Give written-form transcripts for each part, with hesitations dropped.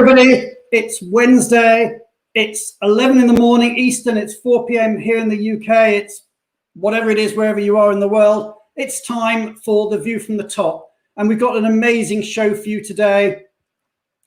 everybody. It's Wednesday. It's 11 in the morning Eastern. It's 4 p.m. here in the UK. It's whatever it is, wherever you are in the world. It's time for The View from the Top. And we've got an amazing show for you today.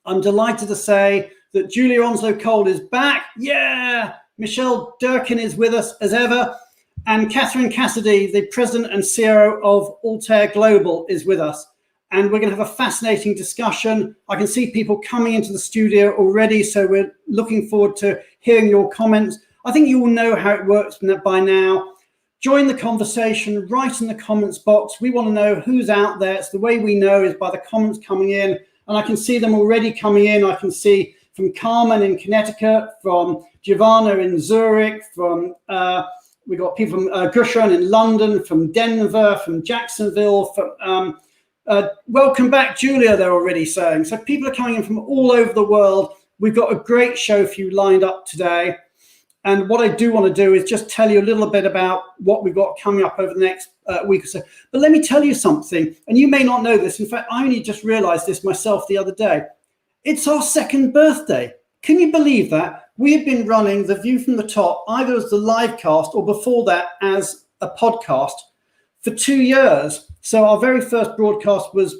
I'm delighted to say that Julia Onslow-Cole is back. Yeah. Michelle Durkin is with us as ever. And Kathryn Cassidy, the president and CEO of Altair Global, is with us. And we're going to have a fascinating discussion. I can see people coming into the studio already, so we're looking forward to hearing your comments. I think you all know how it works by now. Join the conversation, write in the comments box. We want to know who's out there. It's the way we know is by the comments coming in. And I can see them already coming in. I can see from Carmen in Connecticut, from Giovanna in Zurich, from we've got people from Gushan in London, from Denver, from Jacksonville, from welcome back, Julia, they're already saying. So people are coming in from all over the world. We've got a great show for you lined up today. And what I do want to do is just tell you a little bit about what we've got coming up over the next week or so. But let me tell you something, and you may not know this. In fact, I only just realized this myself the other day. It's our second birthday. Can you believe that? We have been running The View from the Top, either as the live cast or before that as a podcast for 2 years. So our very first broadcast was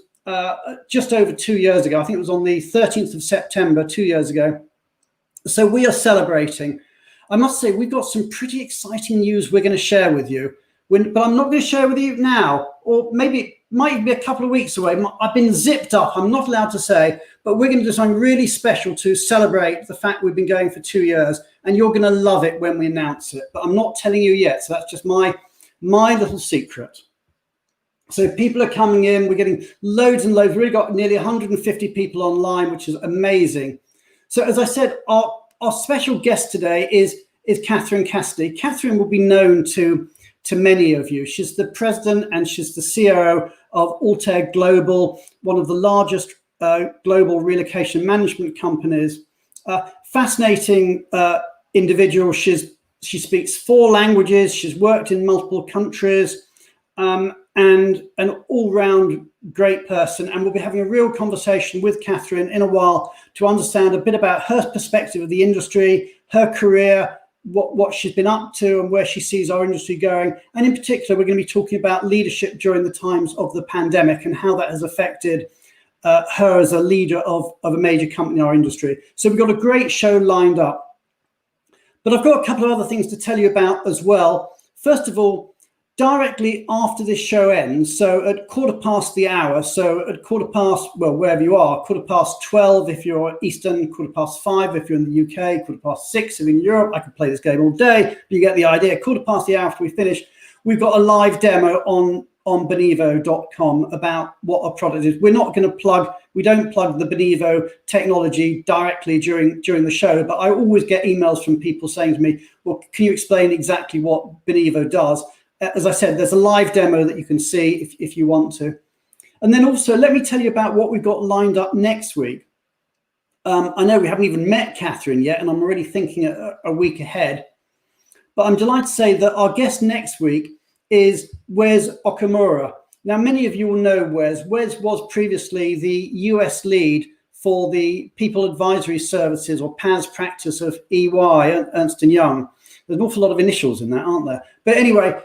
just over 2 years ago. I think it was on the 13th of September, 2 years ago. So we are celebrating. I must say, we've got some pretty exciting news we're going to share with you. But I'm not going to share with you now, or maybe it might be a couple of weeks away. I've been zipped up. I'm not allowed to say, but we're going to do something really special to celebrate the fact we've been going for 2 years. And you're going to love it when we announce it. But I'm not telling you yet. So that's just my little secret. So people are coming in. We're getting loads and loads. We've really got nearly 150 people online, which is amazing. So as I said, our special guest today is Kathryn Cassidy. Kathryn will be known to many of you. She's the president and she's the CEO of Altair Global, one of the largest global relocation management companies. Fascinating individual. She speaks 4 languages. She's worked in multiple countries. And an all-round great person. And we'll be having a real conversation with Kathryn in a while to understand a bit about her perspective of the industry, her career, what she's been up to and where she sees our industry going. And in particular, we're going to be talking about leadership during the times of the pandemic and how that has affected her as a leader of a major company in our industry. So we've got a great show lined up. But I've got a couple of other things to tell you about as well. First of all, directly after this show ends, so at 1/4 the hour, so at 1/4, well, wherever you are, 12 if you're Eastern, 5 if you're in the UK, 6 if you're in Europe. I could play this game all day, but you get the idea. 1/4 the hour after we finish, we've got a live demo on Benevo.com about what our product is. We're not going to we don't plug the Benevo technology directly during the show, but I always get emails from people saying to me, well, can you explain exactly what Benevo does? As I said, there's a live demo that you can see if you want to. And then also, let me tell you about what we've got lined up next week. I know we haven't even met Kathryn yet, and I'm already thinking a week ahead. But I'm delighted to say that our guest next week is Wes Okamura. Now, many of you will know Wes. Wes was previously the US lead for the People Advisory Services, or PAS practice of EY, Ernst & Young. There's an awful lot of initials in that, aren't there? But anyway,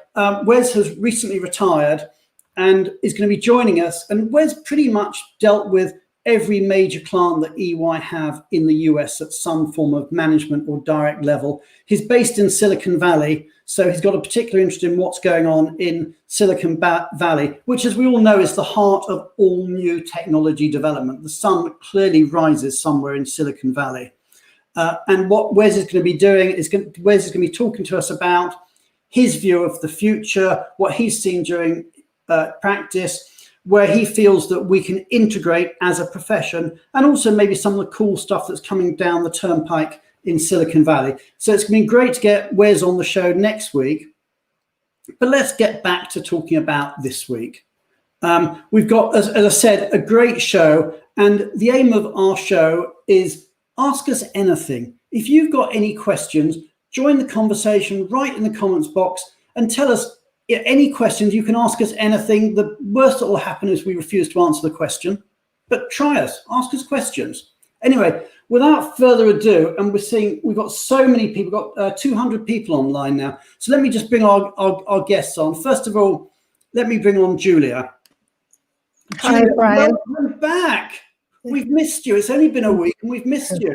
Wes has recently retired and is going to be joining us. And Wes pretty much dealt with every major client that EY have in the US at some form of management or direct level. He's based in Silicon Valley, so he's got a particular interest in what's going on in Silicon Valley, which, as we all know, is the heart of all new technology development. The sun clearly rises somewhere in Silicon Valley. And what Wes is going to be doing is Wes is going to be talking to us about his view of the future, what he's seen during practice, where he feels that we can integrate as a profession, and also maybe some of the cool stuff that's coming down the turnpike in Silicon Valley. So it's going to be great to get Wes on the show next week. But let's get back to talking about this week. We've got, as I said, a great show. And the aim of our show is ask us anything. If you've got any questions, join the conversation, write in the comments box and tell us any questions. You can ask us anything. The worst that will happen is we refuse to answer the question, but try us, ask us questions. Anyway, without further ado, and we've got so many people, we've got 200 people online now. So let me just bring our guests on. First of all, let me bring on Julia. Hi, Julia, Brian. welcome back. We've missed you. It's only been a week and we've missed you.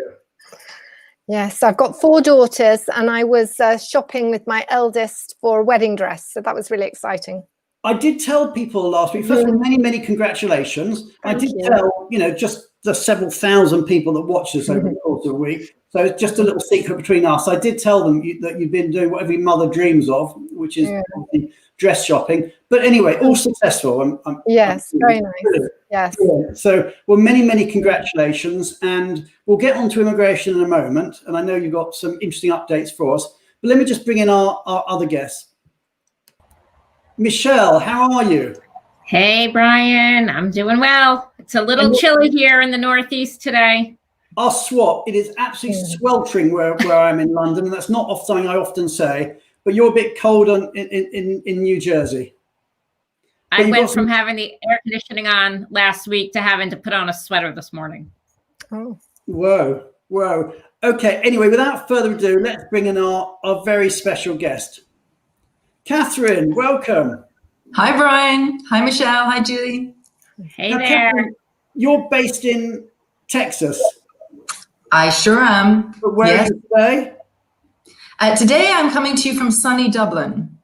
Yes, I've got 4 daughters and I was shopping with my eldest for a wedding dress. So that was really exciting. I did tell people last week, first of all, many, many congratulations. Thank I did you. tell, just the several thousand people that watched us over the course of a week. So it's just a little secret between us. I did tell them that you've been doing what every mother dreams of, which is dress shopping. But anyway, all successful. Yes, very nice. Brilliant. Yes. Brilliant. So, well, many, many congratulations. And we'll get on to immigration in a moment. And I know you've got some interesting updates for us. But let me just bring in our other guests. Michelle, how are you? Hey, Brian, I'm doing well. It's a little chilly here in the Northeast today. I'll swap. It is absolutely sweltering where I'm in London, and that's not something I often say, but you're a bit cold in New Jersey. I went from having the air conditioning on last week to having to put on a sweater this morning. Oh. Whoa, whoa. Okay, anyway, without further ado, let's bring in our very special guest. Kathryn, welcome. Hi, Brian. Hi, Michelle. Hi, Julie. Hey now, there. Kathryn, you're based in Texas. I sure am. But where are you today? Today, I'm coming to you from sunny Dublin.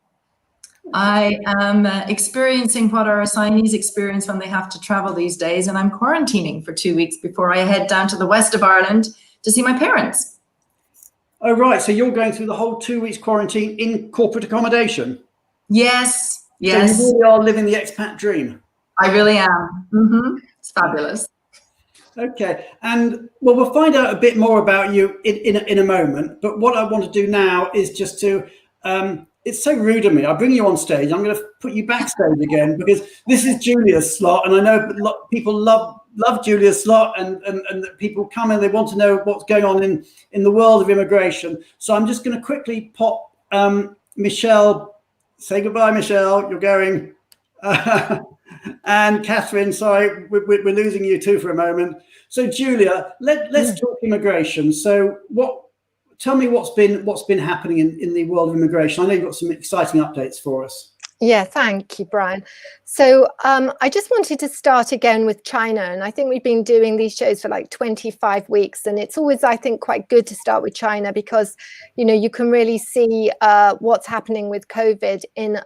I am experiencing what our assignees experience when they have to travel these days, and I'm quarantining for 2 weeks before I head down to the west of Ireland to see my parents. Oh, right. So you're going through the whole 2 weeks quarantine in corporate accommodation? Yes. So you really are living the expat dream. I really am. It's fabulous. Okay. And well, we'll find out a bit more about you in a moment. But what I want to do now is just to, it's so rude of me. I bring you on stage. I'm going to put you backstage again because this is Julia's slot. And I know people love Julia's slot and people come and they want to know what's going on in the world of immigration. So I'm just going to quickly pop Michelle. Say goodbye, Michelle. You're going. And Kathryn, sorry, we're losing you too for a moment. So Julia, let's talk immigration. So tell me what's been happening in the world of immigration. I know you've got some exciting updates for us. Yeah, thank you, Brian. So I just wanted to start again with China. And I think we've been doing these shows for like 25 weeks. And it's always, I think, quite good to start with China because, you can really see what's happening with COVID in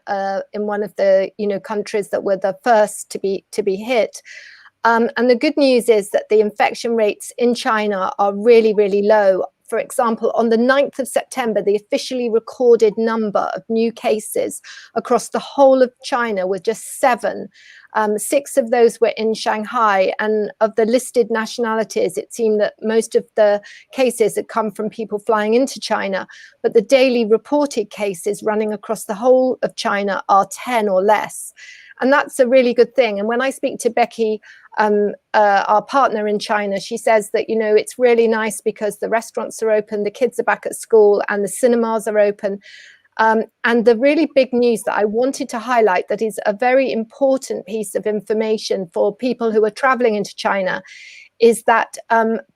one of the, countries that were the first to be hit. And the good news is that the infection rates in China are really, really low. For example, on the 9th of September, the officially recorded number of new cases across the whole of China was just 7. 6 of those were in Shanghai. And of the listed nationalities, it seemed that most of the cases had come from people flying into China. But the daily reported cases running across the whole of China are 10 or less. And that's a really good thing. And when I speak to Becky, our partner in China, she says that, it's really nice because the restaurants are open, the kids are back at school and the cinemas are open. And the really big news that I wanted to highlight that is a very important piece of information for people who are traveling into China is that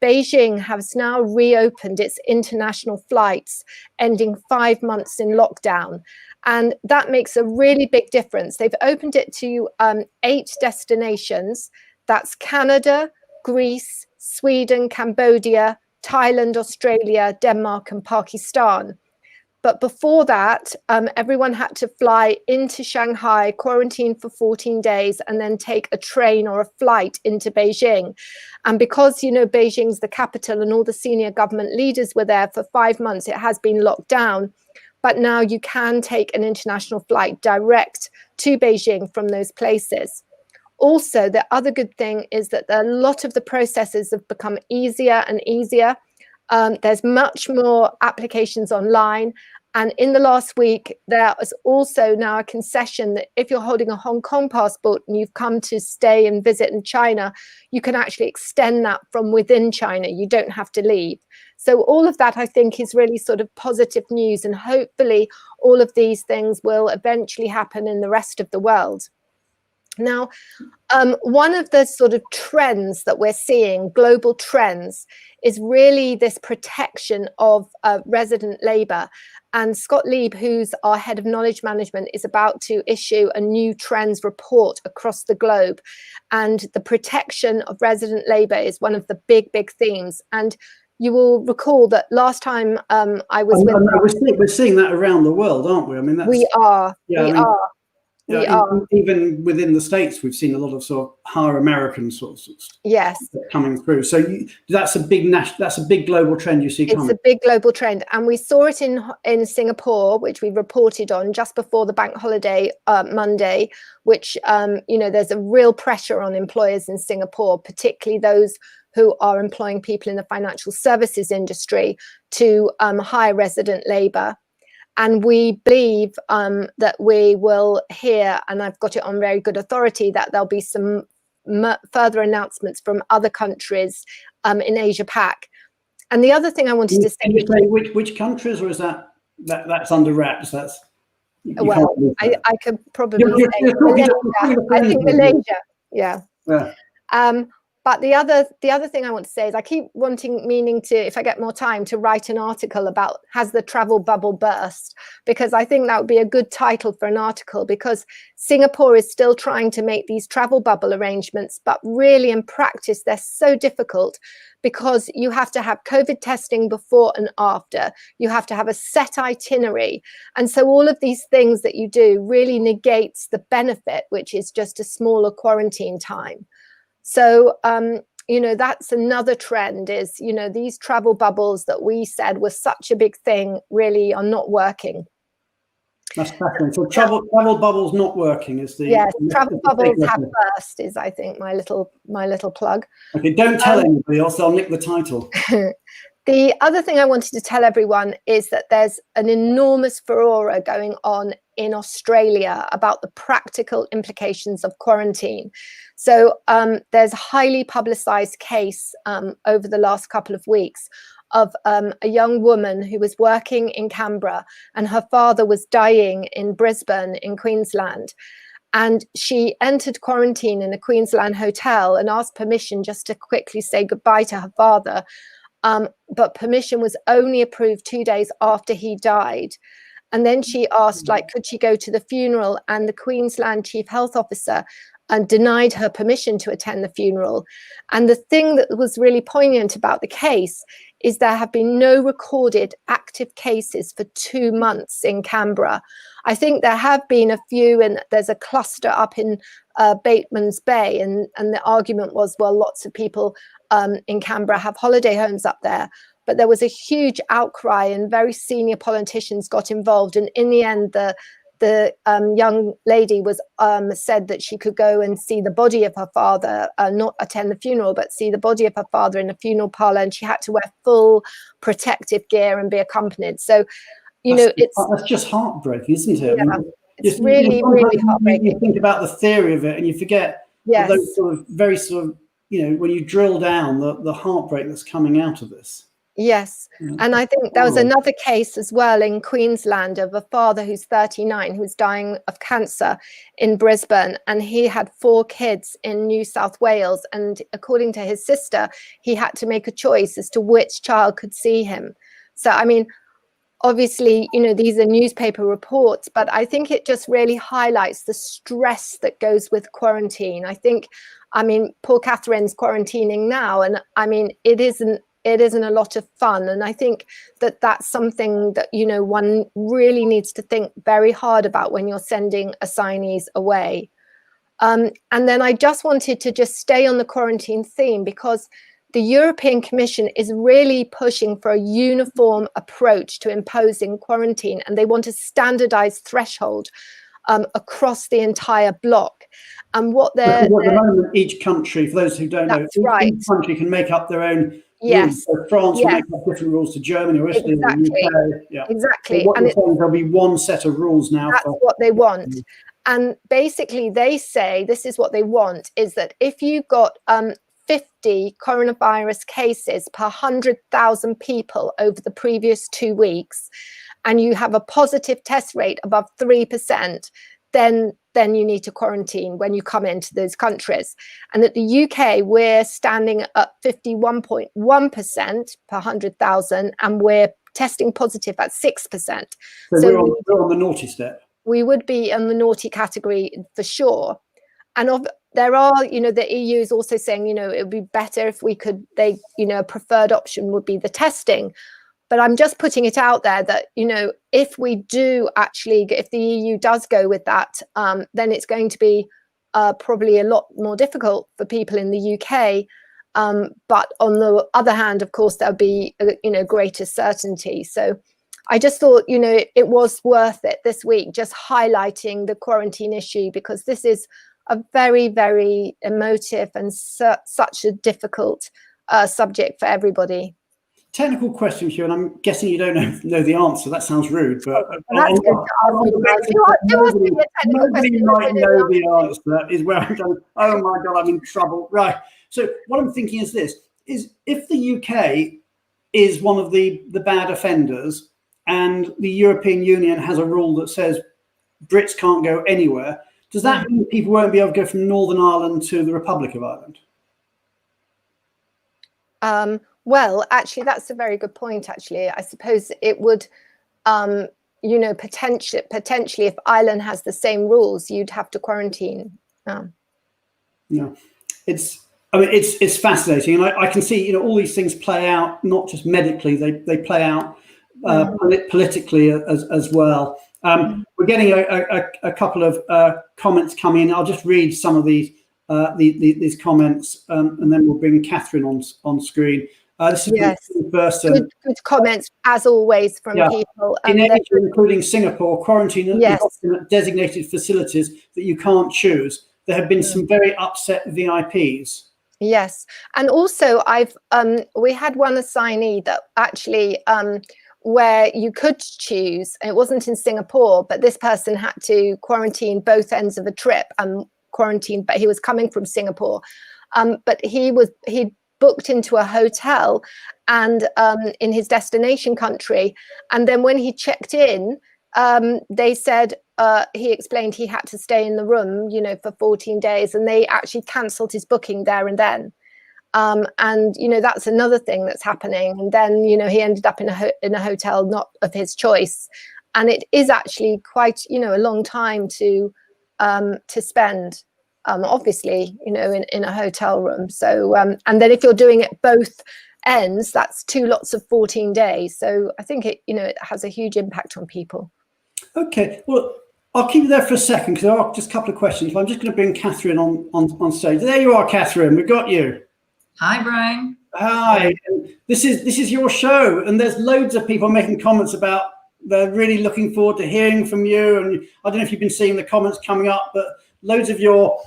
Beijing has now reopened its international flights, ending 5 months in lockdown. And that makes a really big difference. They've opened it to 8 destinations. That's Canada, Greece, Sweden, Cambodia, Thailand, Australia, Denmark, and Pakistan. But before that, everyone had to fly into Shanghai, quarantine for 14 days, and then take a train or a flight into Beijing. And because, Beijing's the capital and all the senior government leaders were there for 5 months, it has been locked down. But now you can take an international flight direct to Beijing from those places. Also, the other good thing is that a lot of the processes have become easier and easier. There's much more applications online. And in the last week, there is also now a concession that if you're holding a Hong Kong passport and you've come to stay and visit in China, you can actually extend that from within China. You don't have to leave. So all of that, I think, is really sort of positive news. And hopefully all of these things will eventually happen in the rest of the world. Now, one of the sort of trends that we're seeing, global trends, is really this protection of resident labour. And Scott Lieb, who's our head of knowledge management, is about to issue a new trends report across the globe. And the protection of resident labour is one of the big themes. And you will recall that last time I was we're seeing that around the world, aren't we? I mean, we are. Even within the States, we've seen a lot of sort of higher American sorts of yes coming through. So that's a big global trend you see coming. It's a big global trend, and we saw it in Singapore, which we reported on just before the bank holiday Monday. Which there's a real pressure on employers in Singapore, particularly those who are employing people in the financial services industry, to hire resident labour. And we believe that we will hear, and I've got it on very good authority, that there'll be some further announcements from other countries in Asia Pac. And the other thing I wanted to say, can you say which countries, or is that's under wraps? I could probably say Malaysia. I think Malaysia, yeah. But the other thing I want to say is I keep meaning to, if I get more time, to write an article about has the travel bubble burst, because I think that would be a good title for an article, because Singapore is still trying to make these travel bubble arrangements, but really in practice they're so difficult, because you have to have COVID testing before and after, you have to have a set itinerary, and so all of these things that you do really negates the benefit, which is just a smaller quarantine time. So, that's another trend is, these travel bubbles that we said were such a big thing really are not working. That's fascinating. So travel bubbles not working is the... Yes, travel bubbles have burst is, I think, my little plug. Okay, don't tell anybody else, I'll nick the title. The other thing I wanted to tell everyone is that there's an enormous furore going on in Australia about the practical implications of quarantine. So there's a highly publicised case over the last couple of weeks of a young woman who was working in Canberra, and her father was dying in Brisbane in Queensland. And she entered quarantine in a Queensland hotel and asked permission just to quickly say goodbye to her father. But permission was only approved 2 days after he died. And then she asked, could she go to the funeral? And the Queensland Chief Health Officer denied her permission to attend the funeral. And the thing that was really poignant about the case is there have been no recorded active cases for 2 months in Canberra. I think there have been a few, and there's a cluster up in Bateman's Bay, and the argument was, well, lots of people in Canberra have holiday homes up there. But there was a huge outcry, and very senior politicians got involved. And in the end, the young lady was said that she could go and see the body of her father, not attend the funeral, but see the body of her father in a funeral parlour, and she had to wear full protective gear and be accompanied. So, that's just heartbreaking, isn't it? Yeah, I mean, it's really heartbreaking. You think about the theory of it, and you forget those sort of very sort of, when you drill down the heartbreak that's coming out of this. Yes. And I think there was another case as well in Queensland of a father who's 39 who was dying of cancer in Brisbane, and he had 4 kids in New South Wales, and according to his sister he had to make a choice as to which child could see him. So I mean, obviously, these are newspaper reports, but I think it just really highlights the stress that goes with quarantine. Poor Kathryn's quarantining now, and I mean, it isn't a lot of fun. And I think that that's something that, one really needs to think very hard about when you're sending assignees away. And then I just wanted to stay on the quarantine theme, because the European Commission is really pushing for a uniform approach to imposing quarantine, and they want a standardized threshold across the entire bloc. And what they're... At the moment, each country, for those who don't know, each country can make up their own rules. So France will make up different rules to Germany or Italy or the UK. Yeah. Exactly. So what you're saying, there'll be one set of rules now. That's what they want. And basically they say this is what they want, is that if you've got 50 coronavirus cases per 100,000 people over the previous 2 weeks, and you have a positive test rate above 3%, then then you need to quarantine when you come into those countries. And at the UK, we're standing at 51.1% per 100,000, and we're testing positive at 6%. So we're on the naughty step. We would be in the naughty category for sure. And there are, the EU is also saying, it would be better if we could, a preferred option would be the testing. But I'm just putting it out there that, if we do actually, if the EU does go with that, then it's going to be probably a lot more difficult for people in the UK. But on the other hand, of course, there'll be, greater certainty. So I just thought, it was worth it this week, just highlighting the quarantine issue, because this is a very, very emotive and such a difficult subject for everybody. Technical question, Hugh, and I'm guessing you don't know the answer. That sounds rude, but nobody might know the answer. Is where I'm going. Oh my God, I'm in trouble. Right. So what I'm thinking is this: is if the UK is one of the bad offenders, and the European Union has a rule that says Brits can't go anywhere, does that mean people won't be able to go from Northern Ireland to the Republic of Ireland? Well, actually, that's a very good point, actually. I suppose it would, potentially, if Ireland has the same rules, you'd have to quarantine. Yeah, it's fascinating. And I can see, all these things play out, not just medically, they play out politically as well. We're getting a couple of comments coming in. I'll just read some of these comments, and then we'll bring Kathryn on screen. This is the first. Good comments, as always, from people. In Asia, including Singapore, quarantine is often at designated facilities that you can't choose. There have been some very upset VIPs. Yes, and also we had one assignee that actually where you could choose. It wasn't in Singapore, but this person had to quarantine both ends of a trip and quarantine. But he was coming from Singapore, but he booked into a hotel and in his destination country, and then when he checked in, they said he explained he had to stay in the room, for 14 days, and they actually cancelled his booking there and then. And that's another thing that's happening. And then he ended up in a hotel not of his choice, and it is actually quite a long time to spend. Obviously, in a hotel room. So, and then if you're doing it both ends, that's 2 lots of 14 days. So I think it has a huge impact on people. Okay, well, I'll keep you there for a second because there are just a couple of questions. I'm just going to bring Kathryn on stage. There you are, Kathryn. We've got you. Hi, Brian. Hi. This is your show, and there's loads of people making comments about they're really looking forward to hearing from you. And I don't know if you've been seeing the comments coming up, but loads of your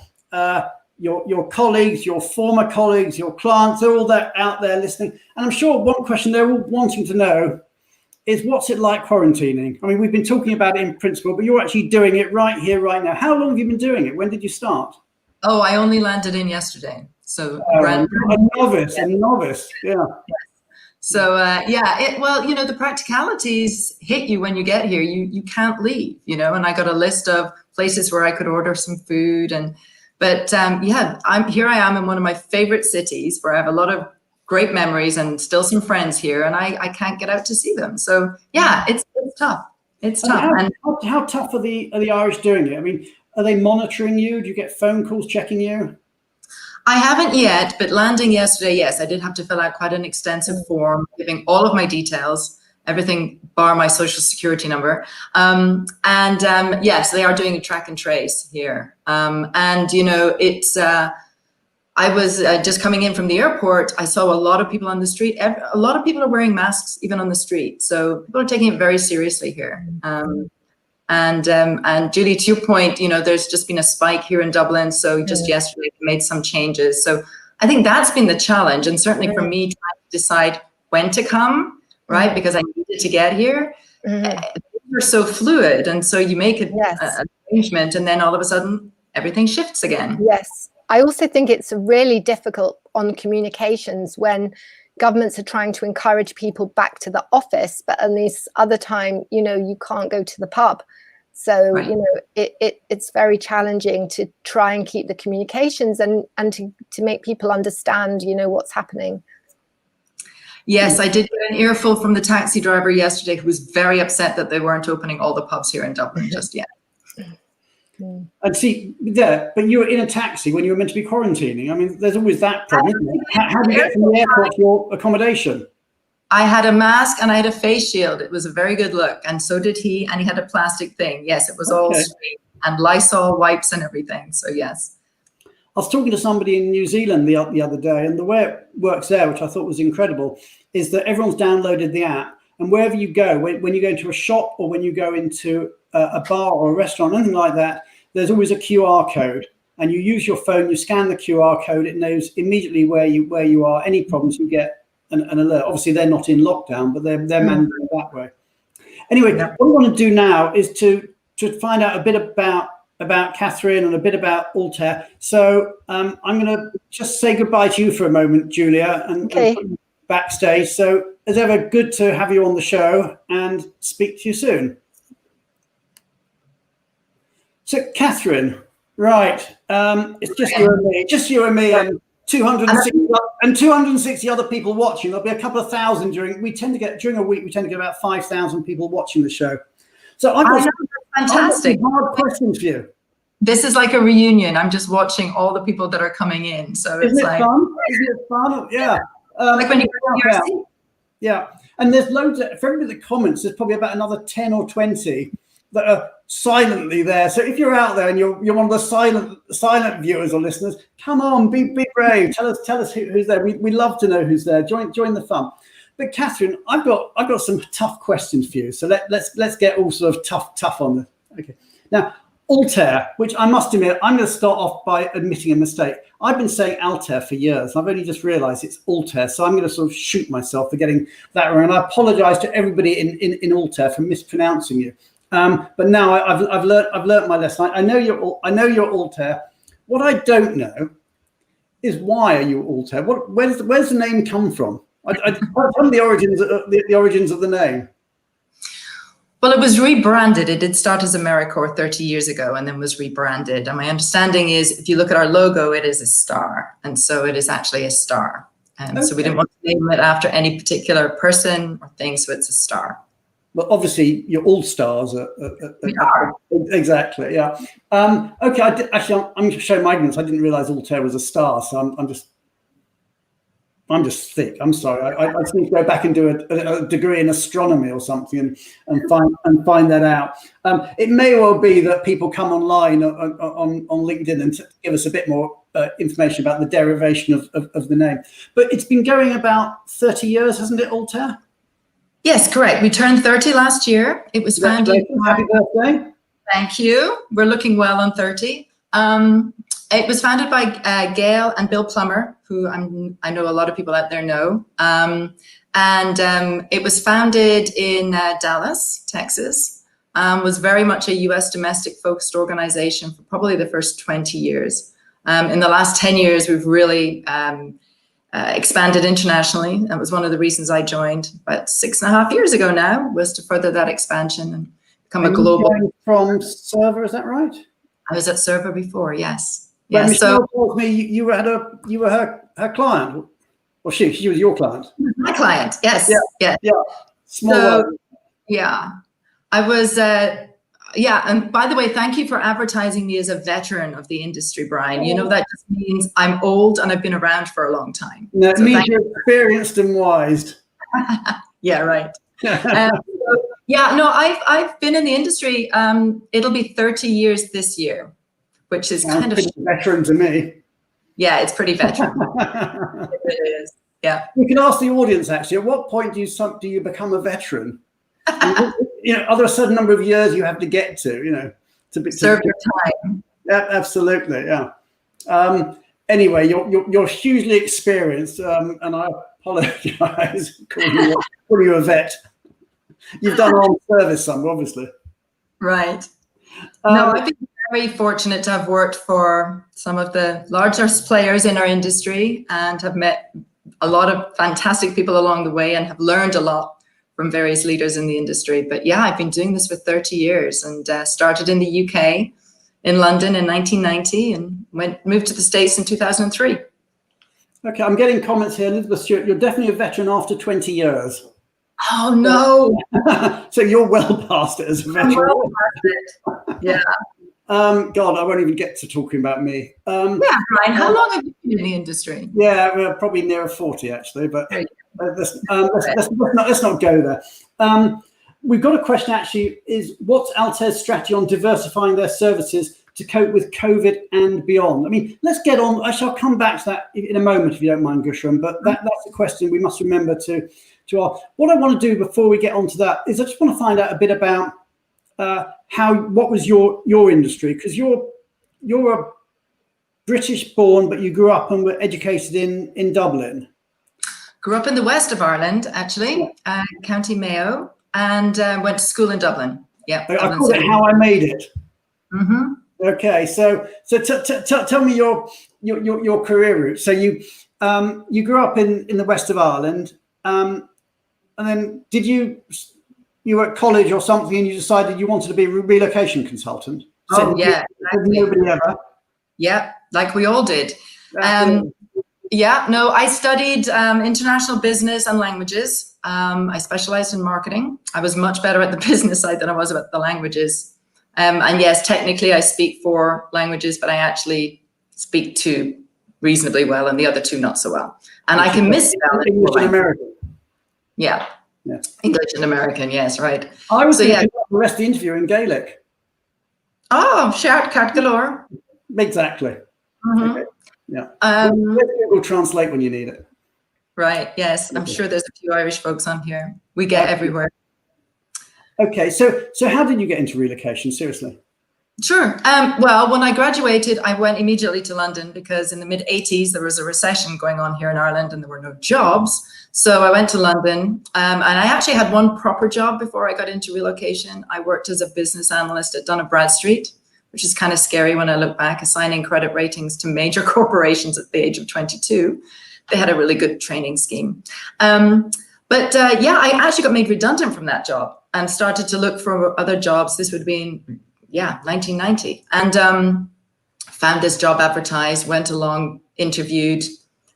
colleagues, your former colleagues, your clients, they're all out there listening. And I'm sure one question they're all wanting to know is, what's it like quarantining? I mean, we've been talking about it in principle, but you're actually doing it right here, right now. How long have you been doing it? When did you start? Oh, I only landed in yesterday. So a novice, yeah. So the practicalities hit you when you get here. You can't leave, and I got a list of places where I could order some food, but I am in one of my favorite cities where I have a lot of great memories and still some friends here, and I can't get out to see them. So it's tough. It's tough. And how tough are the Irish doing it? I mean, are they monitoring you? Do you get phone calls checking you? I haven't yet, but landing yesterday, yes, I did have to fill out quite an extensive form, giving all of my details, everything bar my social security number. Yes, they are doing a track and trace here. I was just coming in from the airport. I saw a lot of people on the street. A lot of people are wearing masks even on the street. So people are taking it very seriously here. And Julie, to your point, there's just been a spike here in Dublin. So just yesterday we made some changes. So I think that's been the challenge. And certainly for me, trying to decide when to come, right? Because I needed to get here. You're so fluid. And so you make an arrangement, and then all of a sudden everything shifts again. Yes. I also think it's really difficult on communications when governments are trying to encourage people back to the office, but on this other time, you can't go to the pub. So, Right. you know, it's very challenging to try and keep the communications and to make people understand, you know, what's happening. Yes, I did get an earful from the taxi driver yesterday who was very upset that they weren't opening all the pubs here in Dublin just yet. And see, but you were in a taxi when you were meant to be quarantining. I mean, there's always that problem, isn't there? How do you get from the airport to your accommodation? I had a mask and I had a face shield. It was a very good look. And so did he. And he had a plastic thing. Yes, it was all straight. And Lysol wipes and everything. So yes. I was talking to somebody in New Zealand the other day, and the way it works there, which I thought was incredible, is that everyone's downloaded the app. And wherever you go, when you go into a shop or when you go into a bar or a restaurant, anything like that, there's always a QR code. And you use your phone, you scan the QR code, it knows immediately where you are. Any problems, you get an alert. Obviously, they're not in lockdown, but they're managed that way. Anyway, what I want to do now is to find out a bit about Kathryn and a bit about Altair. So I'm going to just say goodbye to you for a moment, Julia, and put you backstage. So as ever, good to have you on the show and speak to you soon. So Kathryn, right? It's just you and me, and 260 other people watching. There'll be a couple of thousand during a week. We tend to get about 5,000 people watching the show. So I've got fantastic hard questions for you. This is like a reunion. I'm just watching all the people that are coming in. So Isn't it's it like fun? Isn't it fun? Yeah. like when you go to your yeah. And there's loads of, for everybody that comments, there's probably about another 10 or 20 that are silently there. So if you're out there and you're one of the silent viewers or listeners, come on, be brave. Tell us who's there. We love to know who's there. Join the fun. But Kathryn, I've got some tough questions for you. So let's get all sort of tough on this. Okay. Now, Altair, which I must admit, I'm going to start off by admitting a mistake. I've been saying Altair for years. I've only just realized it's Altair. So I'm going to sort of shoot myself for getting that wrong. And I apologize to everybody in Altair for mispronouncing you. But now I've learnt my lesson. I know you're Altair. What I don't know is why are you Altair? Where's the name come from? Tell me the origins of the name. Well, it was rebranded. It did start as AmeriCorps 30 years ago and then was rebranded. And my understanding is if you look at our logo, it is a star. And so it is actually a star. And so we didn't want to name it after any particular person or thing. So it's a star. Well, obviously, you're all stars. We are. Exactly, yeah. Okay, I'm showing my ignorance. I didn't realize Altair was a star. So I'm just thick. I'm sorry. I just need to go back and do a degree in astronomy or something and find that out. It may well be that people come online on LinkedIn and give us a bit more information about the derivation of the name. But it's been going about 30 years, hasn't it, Altair? Yes, correct. We turned 30 last year. It was founded. Happy birthday. Thank you. We're looking well on 30. It was founded by Gail and Bill Plummer, who I know a lot of people out there know. It was founded in Dallas, Texas. Was very much a US domestic focused organization for probably the first 20 years. In the last 10 years, we've really expanded internationally. That was one of the reasons I joined about 6.5 years ago now, was to further that expansion and become a global. From Server, is that right? I was at Server before, yes. Well, Yeah, Michelle told me you were her client. Well, she was your client. My client, yes. Yeah. Small world. Yeah. I was, and by the way, thank you for advertising me as a veteran of the industry, Brian. You know, that just means I'm old and I've been around for a long time. No, it means you're experienced and wise. Yeah, right. I've been in the industry. It'll be 30 years this year, which is kind of veteran to me. Yeah, it's pretty veteran. It is. Yeah. We can ask the audience actually. At what point do you become a veteran? Are there a certain number of years you have to get to? To serve your time. Yeah, absolutely. Yeah. Anyway, you're hugely experienced, and I apologize calling you a vet. You've done armed service some, obviously. Right. No, I've been very fortunate to have worked for some of the largest players in our industry and have met a lot of fantastic people along the way and have learned a lot from various leaders in the industry. But yeah, I've been doing this for 30 years and started in the UK, in London in 1990, and moved to the States in 2003. Okay, I'm getting comments here. Elizabeth Stewart, you're definitely a veteran after 20 years. Oh, no. So you're well past it as a veteran. Well past it. Yeah. God, I won't even get to talking about me. Yeah, Brian, how long have you been in the industry? Yeah, we're probably nearer 40 actually, but let's not go there. We've got a question actually, is what's Altair's strategy on diversifying their services to cope with COVID and beyond? I mean, let's get on. I shall come back to that in a moment, if you don't mind, Gushram, but that's a question we must remember to ask. What I want to do before we get on to that is I just want to find out a bit about what was your industry, because you're a British born, but you grew up and were educated in Dublin. Grew up in the west of Ireland, actually, County Mayo, and went to school in Dublin. Yeah, I call it How I Made It. Mm-hmm. Okay, so tell me your career route. So you grew up in the west of Ireland, and then you were at college or something, and you decided you wanted to be a relocation consultant? Oh, yeah. Exactly. Nobody ever. Yeah, like we all did. Yeah, no, I studied international business and languages. I specialized in marketing. I was much better at the business side than I was at the languages. And yes, technically I speak 4 languages, but I actually speak 2 reasonably well and the other 2 not so well. And I can misspell it. English and American. Yeah. English and American, yes, right. I was thinking the rest of the interview in Gaelic. Oh, shout cat galore. Exactly. Mm-hmm. Okay. Yeah. Google Translate when you need it. Right. Yes. I'm sure there's a few Irish folks on here. We get everywhere. Okay. So how did you get into relocation? Seriously? Sure. Well, when I graduated, I went immediately to London because in the mid-80s, there was a recession going on here in Ireland and there were no jobs. So I went to London and I actually had one proper job before I got into relocation. I worked as a business analyst at Dun & Bradstreet, which is kind of scary when I look back, assigning credit ratings to major corporations at the age of 22. They had a really good training scheme. But I actually got made redundant from that job and started to look for other jobs. This would have been, 1990. And found this job advertised, went along, interviewed,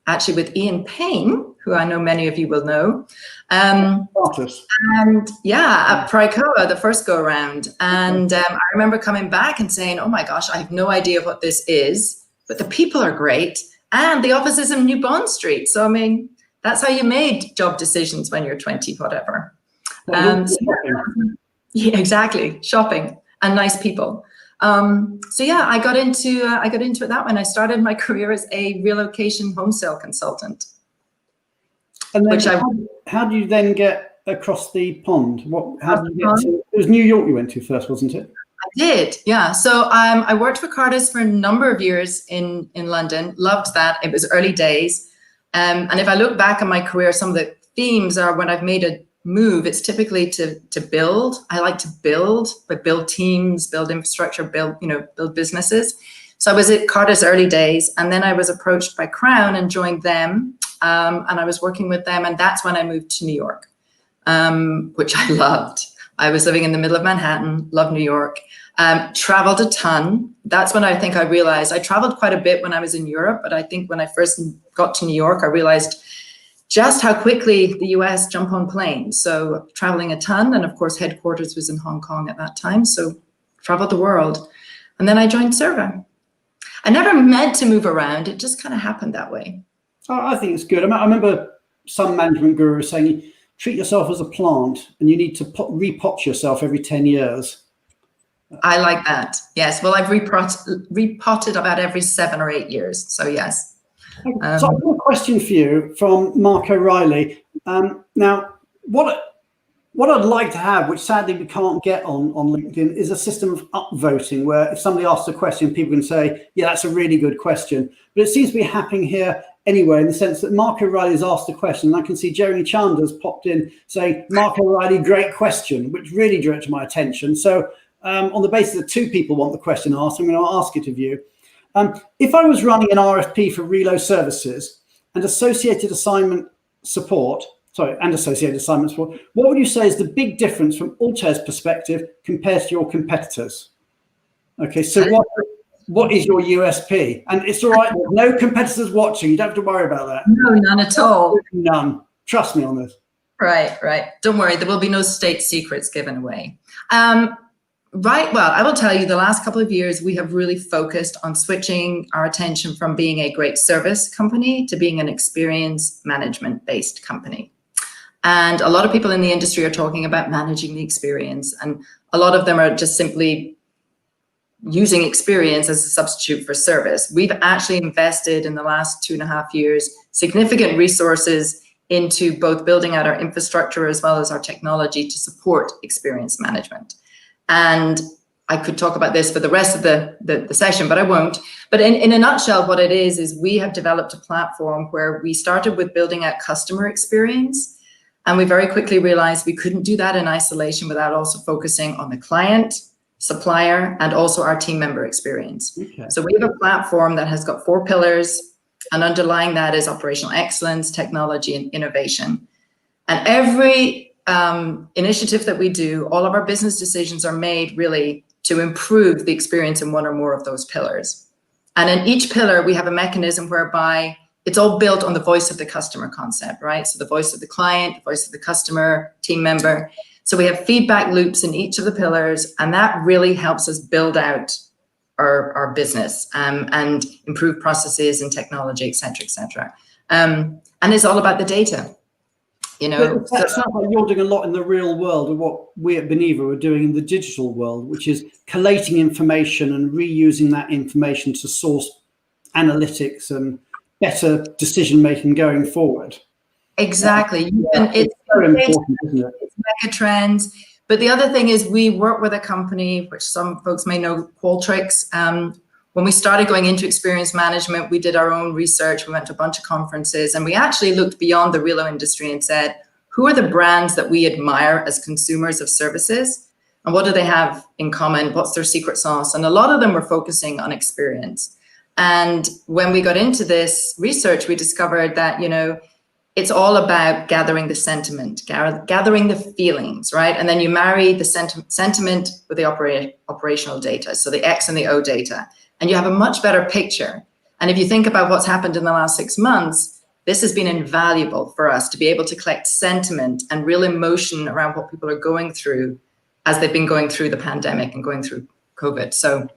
actually with Ian Payne, who I know many of you will know. And at Pricoa, the first go around. And I remember coming back and saying, oh my gosh, I have no idea what this is, but the people are great. And the office is in New Bond Street. So, I mean, that's how you made job decisions when you're 20, whatever. Yeah, exactly. Shopping and nice people. I got into it that way. I started my career as a relocation home sale consultant. And then how do you then get across the pond? How did you get to? It was New York you went to first, wasn't it? I did, yeah. So I worked for Cardis for a number of years in London. Loved that. It was early days. And if I look back on my career, some of the themes are when I've made a move, it's typically to build. I like to build, but build teams, build infrastructure, build businesses. So I was at Cardis early days, and then I was approached by Crown and joined them. And I was working with them, and that's when I moved to New York, which I loved. I was living in the middle of Manhattan, loved New York, traveled a ton. That's when I think I realized I traveled quite a bit when I was in Europe, but I think when I first got to New York, I realized just how quickly the US jump on planes. So traveling a ton, and of course headquarters was in Hong Kong at that time, so traveled the world. And then I joined Serva. I never meant to move around, it just kind of happened that way. I think it's good. I remember some management guru saying, treat yourself as a plant and you need to repot yourself every 10 years. I like that. Yes. Well, I've repotted about every 7 or 8 years. So yes. So I've got a question for you from Mark O'Reilly. Now, what I'd like to have, which sadly we can't get on LinkedIn, is a system of upvoting where if somebody asks a question, people can say, yeah, that's a really good question. But it seems to be happening here anyway, in the sense that Mark O'Reilly has asked a question, and I can see Jeremy Chandler's popped in saying, Mark O'Reilly, great question, which really directed my attention. So on the basis that 2 people want the question asked, I'm going to ask it of you. If I was running an RFP for relo services and associated assignment support, and associated assignments for. What would you say is the big difference from Altair's perspective compared to your competitors? Okay, so what is your USP? And it's all right, no competitors watching. You don't have to worry about that. No, none at all. None. Trust me on this. Right. Don't worry, there will be no state secrets given away. Right. Well, I will tell you, the last couple of years, we have really focused on switching our attention from being a great service company to being an experience management based company. And a lot of people in the industry are talking about managing the experience. And a lot of them are just simply using experience as a substitute for service. We've actually invested in the last 2.5 years, significant resources into both building out our infrastructure as well as our technology to support experience management. And I could talk about this for the rest of the session, but I won't. But in a nutshell, what it is we have developed a platform where we started with building out customer experience. And we very quickly realized we couldn't do that in isolation without also focusing on the client, supplier, and also our team member experience. Okay. So we have a platform that has got 4 pillars, and underlying that is operational excellence, technology, and innovation. And every initiative that we do, all of our business decisions are made really to improve the experience in one or more of those pillars. And in each pillar, we have a mechanism whereby it's all built on the voice of the customer concept, right? So the voice of the client, the voice of the customer, team member. So we have feedback loops in each of the pillars, and that really helps us build out our business and improve processes and technology, et cetera, et cetera. And it's all about the data. You know, that sounds like you're doing a lot in the real world of what we at Beneva are doing in the digital world, which is collating information and reusing that information to source analytics and better decision making going forward. Exactly. It's very important, isn't it? It's mega trends. But the other thing is we work with a company, which some folks may know, Qualtrics. When we started going into experience management, we did our own research. We went to a bunch of conferences, and we actually looked beyond the Relo industry and said, who are the brands that we admire as consumers of services? And what do they have in common? What's their secret sauce? And a lot of them were focusing on experience. And when we got into this research, we discovered that, you know, it's all about gathering the sentiment, gathering the feelings, right? And then you marry the sentiment with the operational data, so the X and the O data, and you have a much better picture. And if you think about what's happened in the last 6 months, this has been invaluable for us to be able to collect sentiment and real emotion around what people are going through as they've been going through the pandemic and going through COVID. So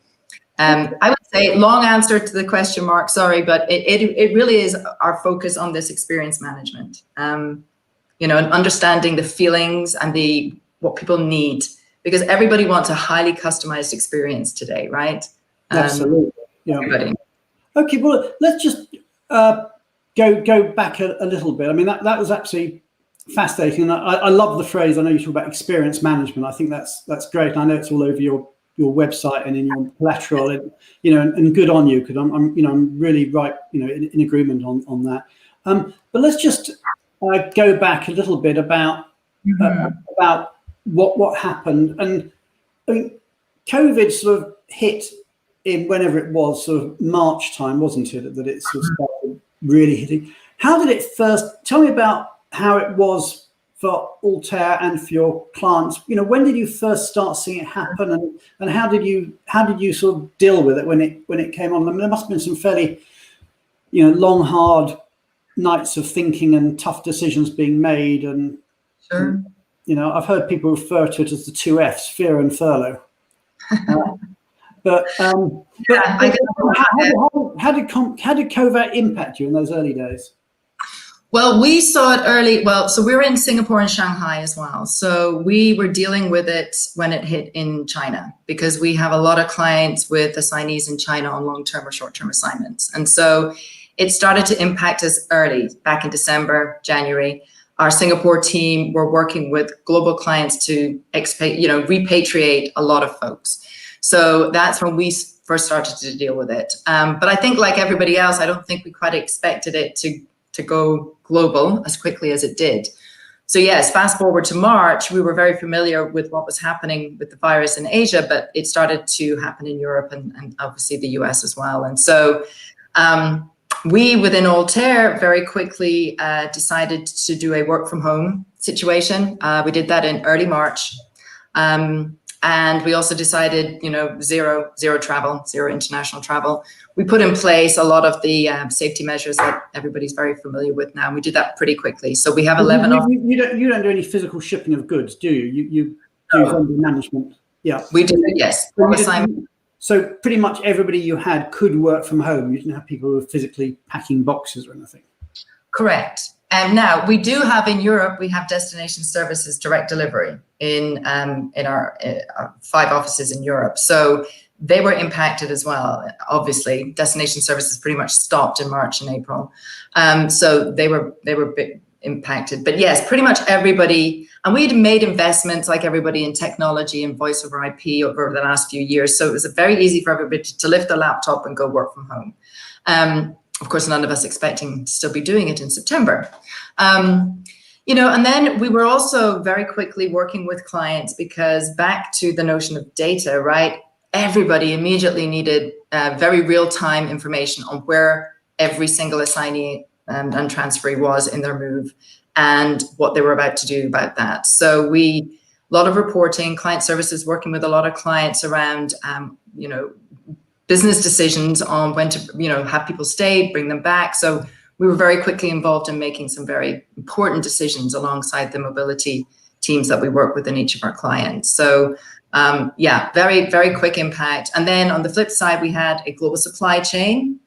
I would say, long answer to the question, Mark, sorry, but it really is our focus on this experience management, you know, and understanding the feelings and what people need, because everybody wants a highly customized experience today, right? Absolutely. Yeah. Everybody. Okay, well, let's just go back a little bit. I mean, that was absolutely fascinating. And I love the phrase. I know you talk about experience management. I think that's great. And I know it's all over your website and in your collateral, and, you know, and good on you, because I'm really right, you know, in agreement on that. But let's just go back a little bit about what happened. And I mean, COVID sort of hit in whenever it was, sort of March time, wasn't it? That it sort of started really hitting. How did it first? Tell me about how it was for Altair and for your clients. You know, when did you first start seeing it happen, and how did you sort of deal with it when it came on? I mean, there must have been some fairly, you know, long, hard nights of thinking and tough decisions being made. And sure. You know, I've heard people refer to it as the 2 Fs, fear and furlough. But how did COVID impact you in those early days? Well, we saw it early. Well, so we were in Singapore and Shanghai as well. So we were dealing with it when it hit in China, because we have a lot of clients with assignees in China on long-term or short-term assignments. And so it started to impact us early, back in December, January. Our Singapore team were working with global clients to repatriate a lot of folks. So that's when we first started to deal with it. But I think, like everybody else, I don't think we quite expected it to go global as quickly as it did. So yes, fast forward to March, we were very familiar with what was happening with the virus in Asia, but it started to happen in Europe and obviously the US as well. And so we within Altair very quickly decided to do a work from home situation. We did that in early March. And we also decided, zero travel, zero international travel. We put in place a lot of the safety measures that everybody's very familiar with now. And we did that pretty quickly. So we have 11. You don't do any physical shipping of goods, do you? You do vendor management. Yeah, we do. Yes. So pretty much everybody you had could work from home. You didn't have people who were physically packing boxes or anything. Correct. And now we do have in Europe, we have destination services direct delivery in our 5 offices in Europe. So they were impacted as well. Obviously, destination services pretty much stopped in March and April. So they were a bit impacted. But yes, pretty much everybody. And we had made investments like everybody in technology and voice over IP over the last few years. So it was very easy for everybody to lift the laptop and go work from home. Of course, none of us expecting to still be doing it in September. And then we were also very quickly working with clients because back to the notion of data, right? Everybody immediately needed very real-time information on where every single assignee and transferee was in their move and what they were about to do about that. So a lot of reporting, client services, working with a lot of clients around, business decisions on when to, have people stay, bring them back. So we were very quickly involved in making some very important decisions alongside the mobility teams that we work with in each of our clients. So very, very quick impact. And then on the flip side, we had a global supply chain.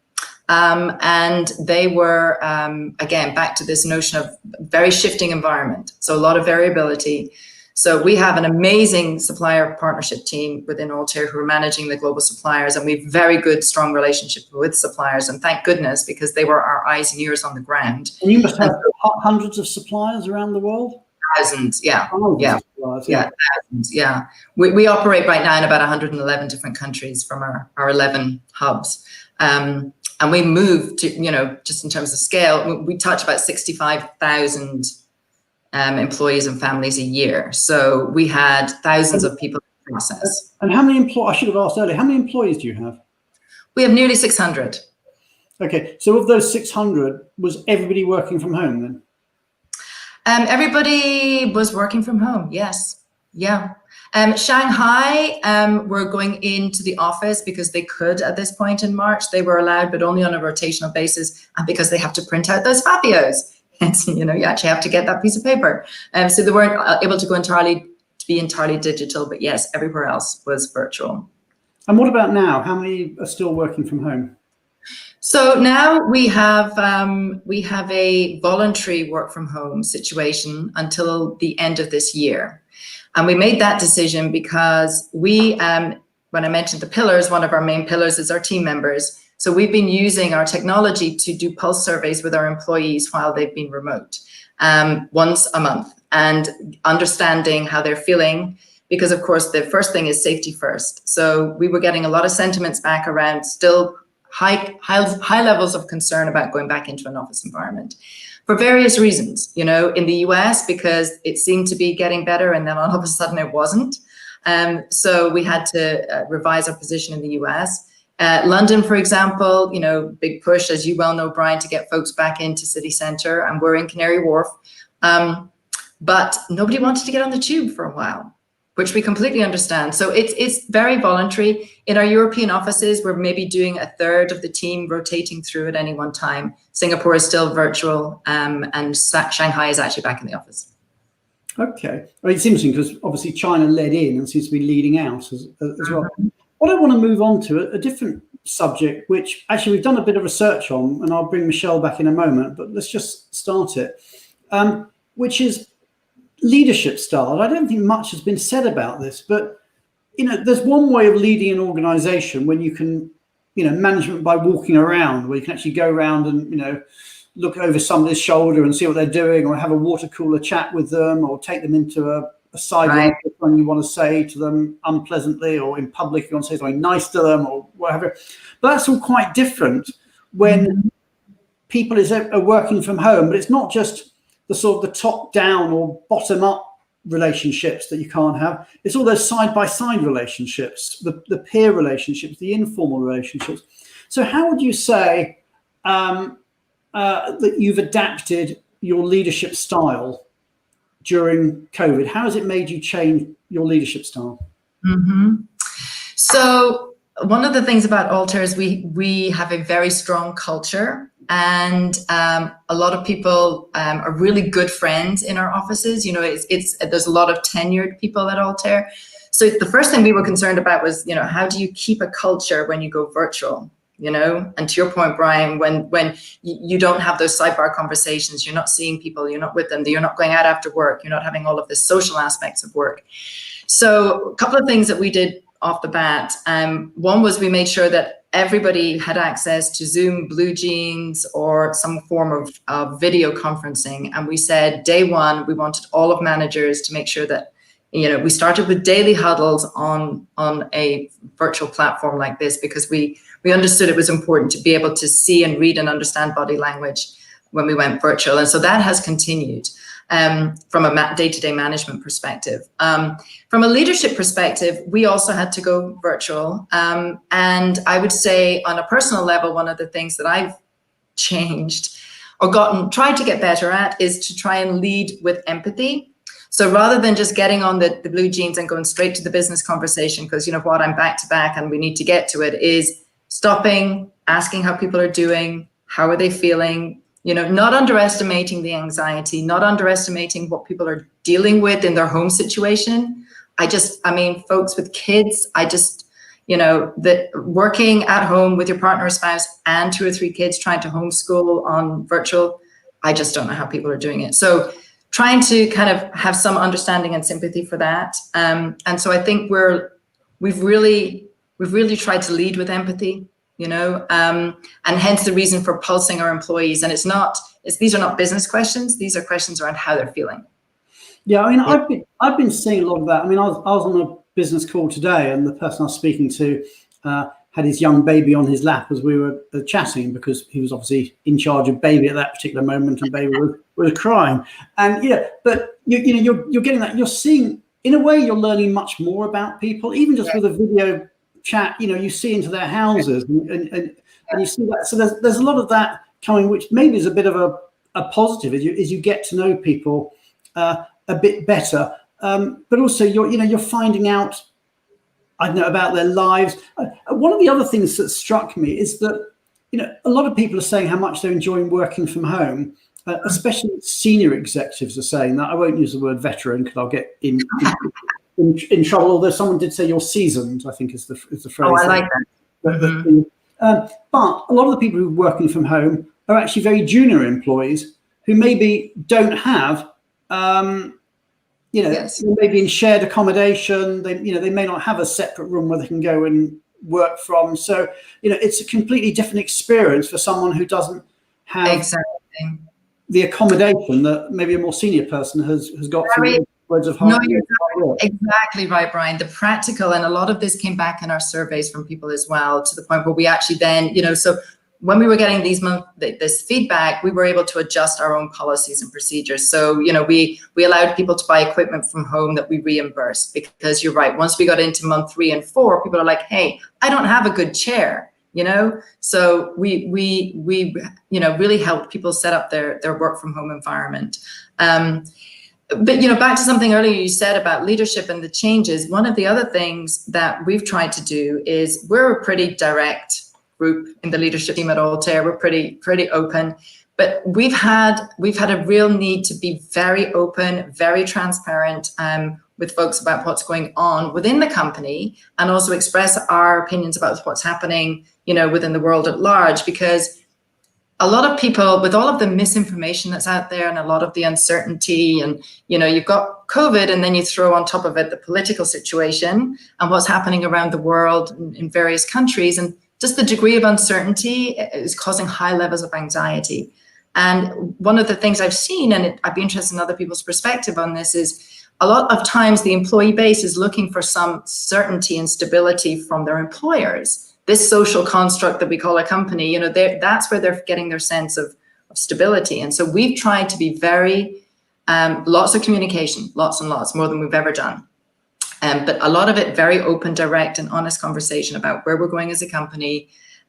And they were, again, back to this notion of very shifting environment. So a lot of variability. So we have an amazing supplier partnership team within Altair who are managing the global suppliers, and we have very good, strong relationship with suppliers. And thank goodness, because they were our eyes and ears on the ground. And you must have hundreds of suppliers around the world? Thousands, yeah. Thousands, yeah. We operate right now in about 111 different countries from our 11 hubs. And we moved to, just in terms of scale, we touch about 65,000 employees and families a year. So we had thousands of people in the process. And how many employees, I should have asked earlier, how many employees do you have? We have nearly 600. Okay, so of those 600, was everybody working from home then? Everybody was working from home, yes. Yeah. Shanghai were going into the office because they could at this point in March. They were allowed, but only on a rotational basis, and because they have to print out those Fabios. And, you actually have to get that piece of paper. So they weren't able to be entirely digital, but yes, everywhere else was virtual. And what about now? How many are still working from home? So now we have a voluntary work from home situation until the end of this year. And we made that decision because when I mentioned the pillars, one of our main pillars is our team members. So we've been using our technology to do pulse surveys with our employees while they've been remote, once a month, and understanding how they're feeling, because of course the first thing is safety first. So we were getting a lot of sentiments back around still high levels of concern about going back into an office environment for various reasons, in the US, because it seemed to be getting better and then all of a sudden it wasn't. So we had to revise our position in the US. London, for example, big push, as you well know, Brian, to get folks back into city centre, and we're in Canary Wharf. But nobody wanted to get on the tube for a while, which we completely understand. So it's very voluntary. In our European offices, we're maybe doing a third of the team rotating through at any one time. Singapore is still virtual, and Shanghai is actually back in the office. Okay. Well, it's interesting because obviously China led in and seems to be leading out as well. What I want to move on to, a different subject, which actually we've done a bit of research on, and I'll bring Michelle back in a moment, but let's just start it, which is leadership style. I don't think much has been said about this, but, there's one way of leading an organization when you can, management by walking around, where you can actually go around and, look over somebody's shoulder and see what they're doing, or have a water cooler chat with them, or take them into a side right. When you want to say to them unpleasantly, or in public you want to say something nice to them or whatever. But that's all quite different when people are working from home. But it's not just the sort of the top down or bottom up relationships that you can't have. It's all those side by side relationships, the peer relationships, the informal relationships. So how would you say that you've adapted your leadership style during COVID? How has it made you change your leadership style? So one of the things about Altair is we have a very strong culture, and a lot of people are really good friends in our offices. You know, there's a lot of tenured people at Altair. So the first thing we were concerned about was, you know, how do you keep a culture when you go virtual? You know, and to your point, Brian, when you don't have those sidebar conversations, you're not seeing people, you're not with them, you're not going out after work, you're not having all of the social aspects of work. So a couple of things that we did off the bat. One was we made sure that everybody had access to Zoom, Blue Jeans, or some form of video conferencing. And we said day one, we wanted all of managers to make sure that, you know, we started with daily huddles on a virtual platform like this, because we understood it was important to be able to see and read and understand body language when we went virtual. And so that has continued from a day-to-day management perspective. From a leadership perspective, we also had to go virtual. And I would say on a personal level, one of the things that I've changed or tried to get better at is to try and lead with empathy. So rather than just getting on the Blue Jeans and going straight to the business conversation, because you know what, I'm back to back and we need to get to it, is stopping, asking how people are doing, how are they feeling, you know, not underestimating the anxiety, not underestimating what people are dealing with in their home situation. I mean, folks with kids, you know, that working at home with your partner or spouse and 2 or 3 kids trying to homeschool on virtual, I just don't know how people are doing it. So trying to kind of have some understanding and sympathy for that. And so I think we've really tried to lead with empathy, you know, and hence the reason for pulsing our employees. And these are not business questions. These are questions around how they're feeling. Yeah, I mean, I've been seeing a lot of that. I mean, I was on a business call today, and the person I was speaking to had his young baby on his lap as we were chatting, because he was obviously in charge of baby at that particular moment, and baby was crying. And yeah, but you know, you're getting that. You're seeing, in a way, you're learning much more about people, even just with a video chat. You know, you see into their houses, and you see that. So there's a lot of that coming, which maybe is a bit of a positive as you get to know people a bit better. But also you're finding out, I don't know, about their lives. One of the other things that struck me is that, you know, a lot of people are saying how much they're enjoying working from home, especially senior executives are saying that. I won't use the word veteran because I'll get in trouble, although someone did say you're seasoned, I think is the phrase. Oh, I like that. But a lot of the people who are working from home are actually very junior employees who maybe don't have maybe in shared accommodation, they may not have a separate room where they can go and work from. So, you know, it's a completely different experience for someone who doesn't have the accommodation that maybe a more senior person has got through words of hard work. Exactly right, Brian. The practical, and a lot of this came back in our surveys from people as well, to the point where we actually then, you know, so when we were getting this feedback, we were able to adjust our own policies and procedures. So, you know, we allowed people to buy equipment from home that we reimbursed, because you're right. Once we got into month 3 and 4, people are like, hey, I don't have a good chair, you know? So we you know, really helped people set up their work from home environment. But, you know, back to something earlier you said about leadership and the changes. One of the other things that we've tried to do is we're a pretty direct group in the leadership team at Altair. We're pretty open, but we've had a real need to be very open, very transparent with folks about what's going on within the company, and also express our opinions about what's happening, you know, within the world at large. Because a lot of people, with all of the misinformation that's out there and a lot of the uncertainty, and, you know, you've got COVID, and then you throw on top of it the political situation and what's happening around the world in various countries, and just the degree of uncertainty is causing high levels of anxiety. And one of the things I've seen, and I'd be interested in other people's perspective on this, is a lot of times the employee base is looking for some certainty and stability from their employers. This social construct that we call a company, you know, that's where they're getting their sense of stability. And so we've tried to be very, lots of communication, lots and lots, more than we've ever done. But a lot of it very open, direct, and honest conversation about where we're going as a company,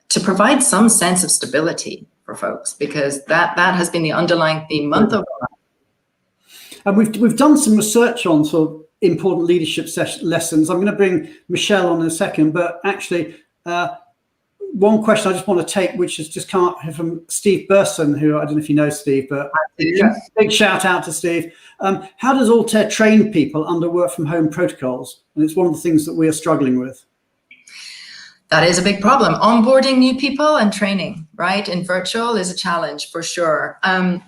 to provide some sense of stability. for folks, because that has been the underlying theme month over month. And we've done some research on sort of important leadership lessons. I'm going to bring Michelle on in a second, but actually one question I just want to take, which has just come up from Steve Burson, who I don't know if you know Steve, but big shout out to Steve. How does Altair train people under work from home protocols? And it's one of the things that we are struggling with. That is a big problem. Onboarding new people and training, right, in virtual is a challenge for sure.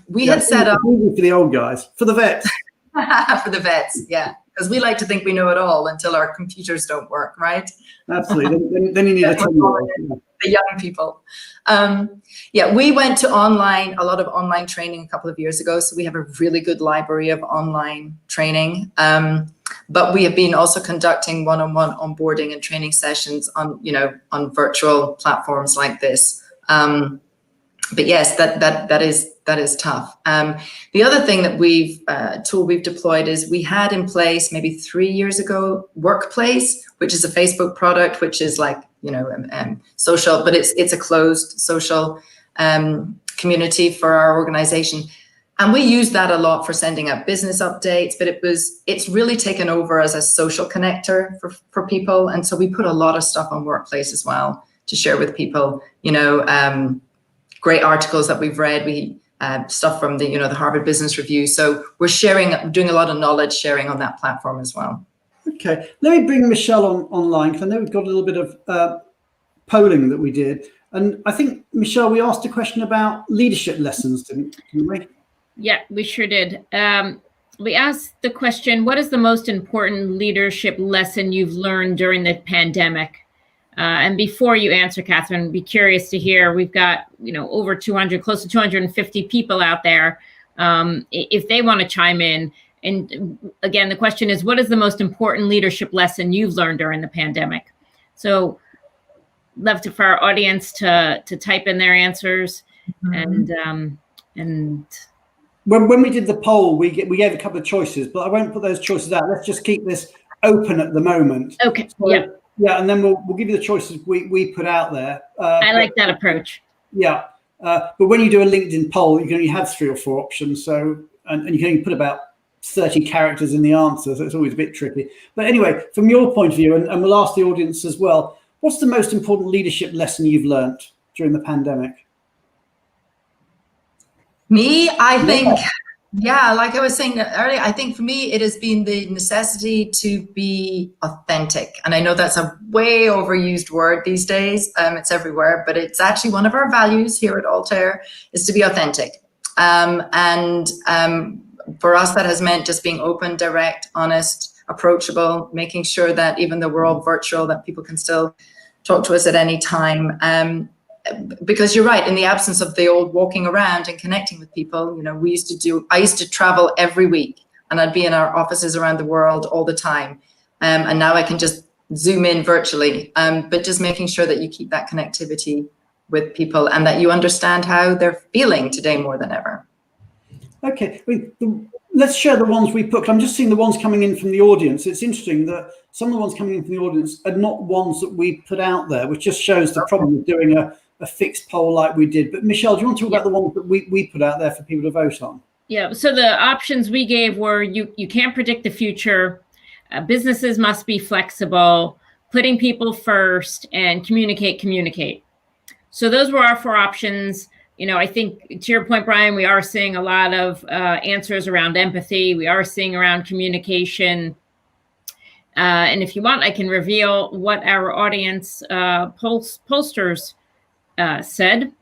We had set up for the old guys, for the vets. For the vets, yeah, because we like to think we know it all until our computers don't work, right? Absolutely. Then you need a the young people. We went to a lot of online training a couple of years ago, so we have a really good library of online training. But we have been also conducting one-on-one onboarding and training sessions on virtual platforms like this. But yes, that is tough. The other thing that tool we've deployed is we had in place maybe 3 years ago Workplace, which is a Facebook product, which is like social, but it's a closed social community for our organization. And we use that a lot for sending out business updates, but it's really taken over as a social connector for people. And so we put a lot of stuff on Workplace as well to share with people, great articles that we've read, stuff from the Harvard Business Review. So we're doing a lot of knowledge sharing on that platform as well. Okay, let me bring Michelle online, because I know we've got a little bit of polling that we did. And I think, Michelle, we asked a question about leadership lessons, didn't we? Yeah, we sure did. We asked the question, what is the most important leadership lesson you've learned during the pandemic? And before you answer, Kathryn, be curious to hear, we've got, over 200, close to 250 people out there. If they want to chime in. And again, the question is, what is the most important leadership lesson you've learned during the pandemic? So love for our audience to type in their answers. Mm-hmm. And when we did the poll, we gave a couple of choices, but I won't put those choices out. Let's just keep this open at the moment. Okay. So, yeah, and then we'll give you the choices we put out there. I like that approach. Yeah, but when you do a LinkedIn poll, you can only have 3 or 4 options. So and you can only put about 30 characters in the answer, so it's always a bit tricky. But anyway, from your point of view, and we'll ask the audience as well, what's the most important leadership lesson you've learned during the pandemic? Me, I think, like I was saying earlier, I think for me, it has been the necessity to be authentic. And I know that's a way overused word these days. It's everywhere, but it's actually one of our values here at Altair is to be authentic. For us, that has meant just being open, direct, honest, approachable, making sure that even though we're all virtual, that people can still talk to us at any time. Because you're right, in the absence of the old walking around and connecting with people, I used to travel every week, and I'd be in our offices around the world all the time. And now I can just zoom in virtually, but just making sure that you keep that connectivity with people and that you understand how they're feeling today more than ever. Okay, let's share the ones we put. I'm just seeing the ones coming in from the audience. It's interesting that some of the ones coming in from the audience are not ones that we put out there, which just shows the problem of doing a fixed poll like we did. But Michelle, do you want to talk about the ones that we put out there for people to vote on? Yeah, so the options we gave were you can't predict the future, businesses must be flexible, putting people first, and communicate. So those were our 4 options. I think to your point, Brian, we are seeing a lot of answers around empathy. We are seeing around communication. And if you want, I can reveal what our audience pollsters said.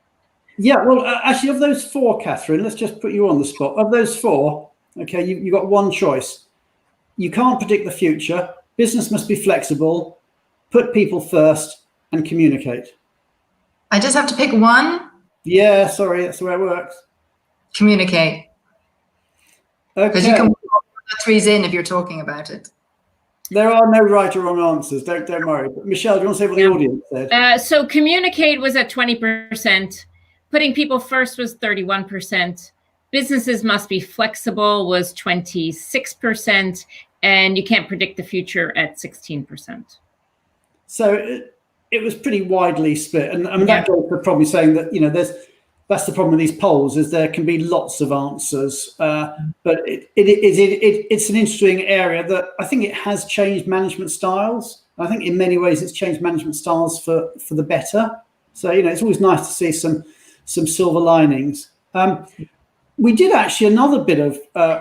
Yeah, well, actually, of those 4, Kathryn, let's just put you on the spot. Of those 4, okay, you got one choice. You can't predict the future. Business must be flexible. Put people first and communicate. I just have to pick one? Yeah, sorry, that's the way it works. Communicate. Okay. Because you can put the 3s in if you're talking about it. There are no right or wrong answers. Don't worry. But Michelle, do you want to say what the audience said? So communicate was at 20%. Putting people first was 31%. Businesses must be flexible was 26%. And you can't predict the future at 16%. So it was pretty widely split. And that goes for probably saying that, that's the problem with these polls, is there can be lots of answers, but it's an interesting area that I think it has changed management styles. I think in many ways it's changed management styles for the better. So, it's always nice to see some silver linings. We did actually another bit of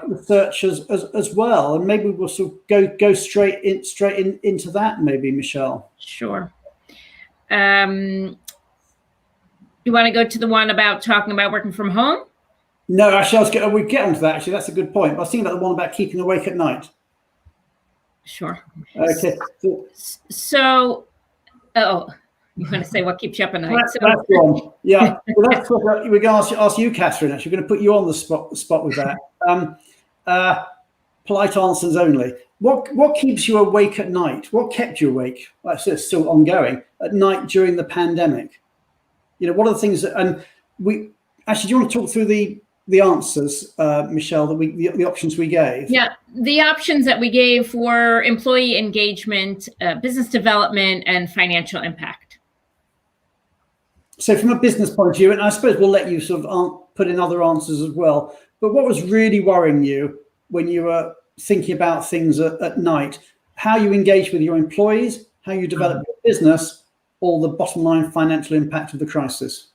research as well, and maybe we'll sort of go straight into that, maybe, Michelle. Sure. You want to go to the one about talking about working from home? No, actually, we get onto that. Actually, that's a good point. I was thinking about the one about keeping awake at night. Sure. Okay. So, you want to say what keeps you up at night? That's one. Yeah. Well, that's what we're going to ask you, Kathryn. Actually, we're going to put you on the spot with that. Polite answers only. What keeps you awake at night? What kept you awake? Well, it's still ongoing at night during the pandemic. What are the things that, and we actually, do you want to talk through the answers, Michelle, the options we gave? Yeah, the options that we gave were employee engagement, business development, and financial impact. So from a business point of view, and I suppose we'll let you sort of put in other answers as well, but what was really worrying you when you were thinking about things at night? How you engage with your employees, how you develop your business, or the bottom line financial impact of the crisis?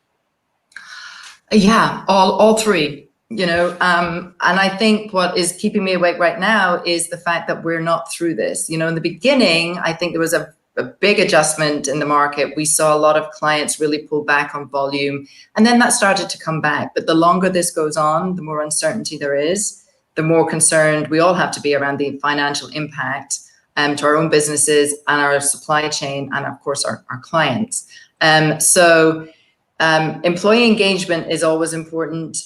Yeah, all three, and I think what is keeping me awake right now is the fact that we're not through this. In the beginning, I think there was a big adjustment in the market. We saw a lot of clients really pull back on volume, and then that started to come back. But the longer this goes on, the more uncertainty there is, the more concerned we all have to be around the financial impact to our own businesses and our supply chain, and of course our clients. So employee engagement is always important.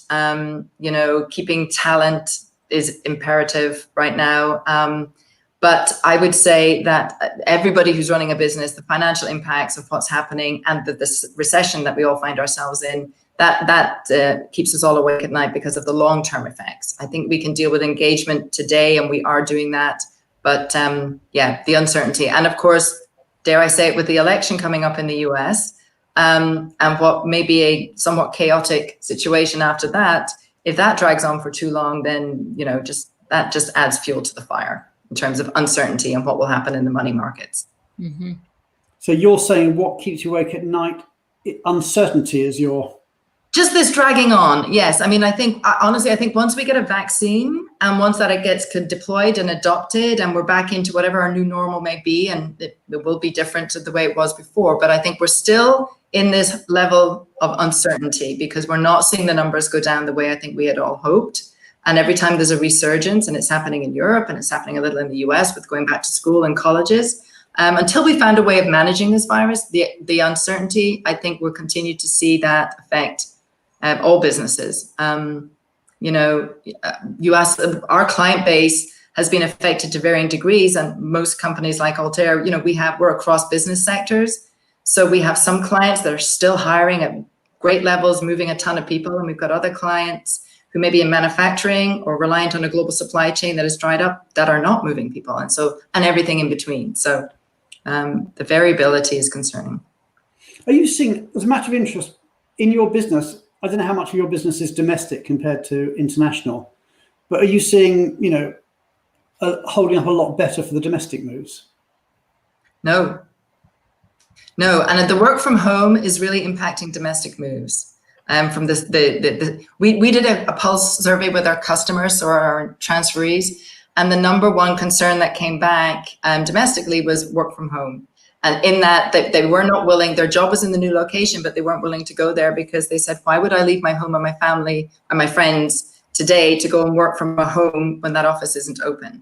Keeping talent is imperative right now. But I would say that everybody who's running a business, the financial impacts of what's happening and the recession that we all find ourselves in, that keeps us all awake at night because of the long-term effects. I think we can deal with engagement today, and we are doing that. But the uncertainty, and of course, dare I say it, with the election coming up in the US, and what may be a somewhat chaotic situation after that, if that drags on for too long, then that just adds fuel to the fire in terms of uncertainty and what will happen in the money markets. Mm-hmm. So you're saying what keeps you awake at night? Uncertainty is your... Just this dragging on, yes. I mean, honestly, I think once we get a vaccine and once that it gets deployed and adopted and we're back into whatever our new normal may be, and it will be different to the way it was before, but I think we're still in this level of uncertainty because we're not seeing the numbers go down the way I think we had all hoped. And every time there's a resurgence, and it's happening in Europe and it's happening a little in the US with going back to school and colleges, until we found a way of managing this virus, the uncertainty, I think we'll continue to see that affect all businesses. You asked, our client base has been affected to varying degrees, and most companies like Altair, we're across business sectors. So we have some clients that are still hiring at great levels, moving a ton of people, and we've got other clients who may be in manufacturing or reliant on a global supply chain that has dried up that are not moving people, and everything in between. So the variability is concerning. Are you seeing, as a matter of interest, in your business, I don't know how much of your business is domestic compared to international, but are you seeing, holding up a lot better for the domestic moves? No, and the work from home is really impacting domestic moves. From this, we did a pulse survey with our customers or our transferees, and the number one concern that came back domestically was work from home. And in that, they were not willing, their job was in the new location, but they weren't willing to go there because they said, why would I leave my home and my family and my friends today to go and work from a home when that office isn't open?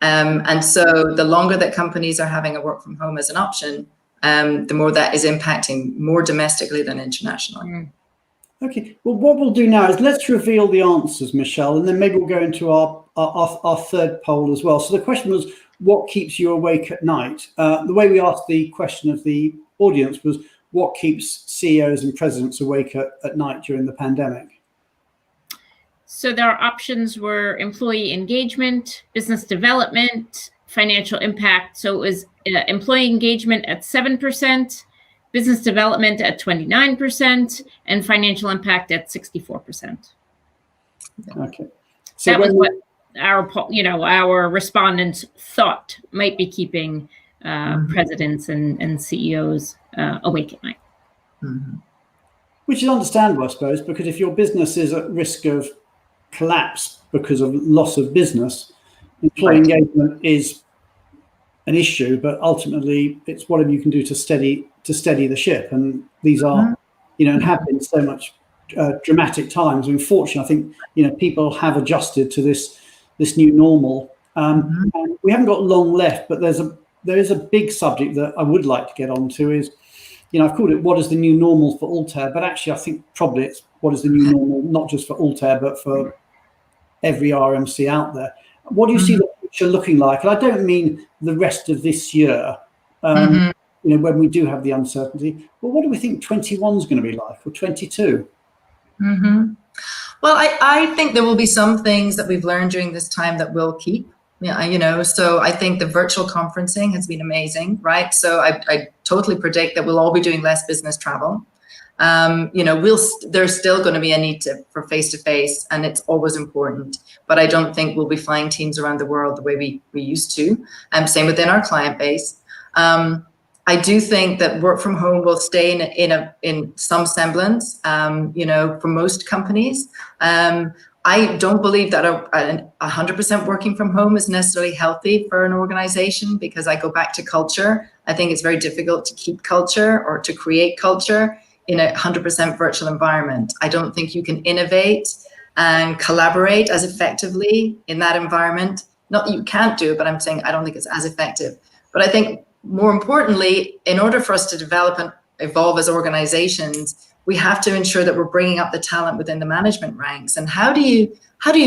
And so the longer that companies are having a work from home as an option, the more that is impacting more domestically than internationally. Mm. Okay, well, what we'll do now is let's reveal the answers, Michelle, and then maybe we'll go into our third poll as well. So the question was, what keeps you awake at night? The way we asked the question of the audience was, what keeps CEOs and presidents awake at night during the pandemic? So their options were employee engagement, business development, financial impact. So it was employee engagement at 7%, business development at 29%, and financial impact at 64%. Okay. So that was what our respondents thought might be keeping presidents and CEOs awake at night. Mm-hmm. Which is understandable, I suppose, because if your business is at risk of collapse because of loss of business, employee engagement is an issue, but ultimately it's whatever you can do to steady the ship. And these are, and have been so much dramatic times. Unfortunately, I think people have adjusted to this new normal. And we haven't got long left, but there is a big subject that I would like to get onto. Is I've called it "What is the new normal for Altair?" But actually, I think probably it's what is the new normal, not just for Altair, but for every RMC out there. What do you see the future looking like? And I don't mean the rest of this year, when we do have the uncertainty, but what do we think 21 is going to be like, or 22? Well, I think there will be some things that we've learned during this time that will keep. So I think the virtual conferencing has been amazing, right? So I totally predict that we'll all be doing less business travel. There's still going to be a need for face-to-face, and it's always important. But I don't think we'll be flying teams around the world the way we used to. Same within our client base. I do think that work from home will stay in some semblance. For most companies. I don't believe that 100% working from home is necessarily healthy for an organization, because I go back to culture. I think it's very difficult to keep culture or to create culture in a 100% virtual environment. I don't think you can innovate and collaborate as effectively in that environment. Not that you can't do it, but I'm saying I don't think it's as effective. But I think more importantly, in order for us to develop and evolve as organizations, we have to ensure that we're bringing up the talent within the management ranks. And how do you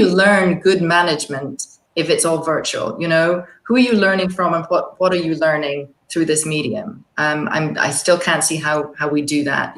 learn good management if it's all virtual? Who are you learning from, and what are you learning through this medium? I still can't see how we do that.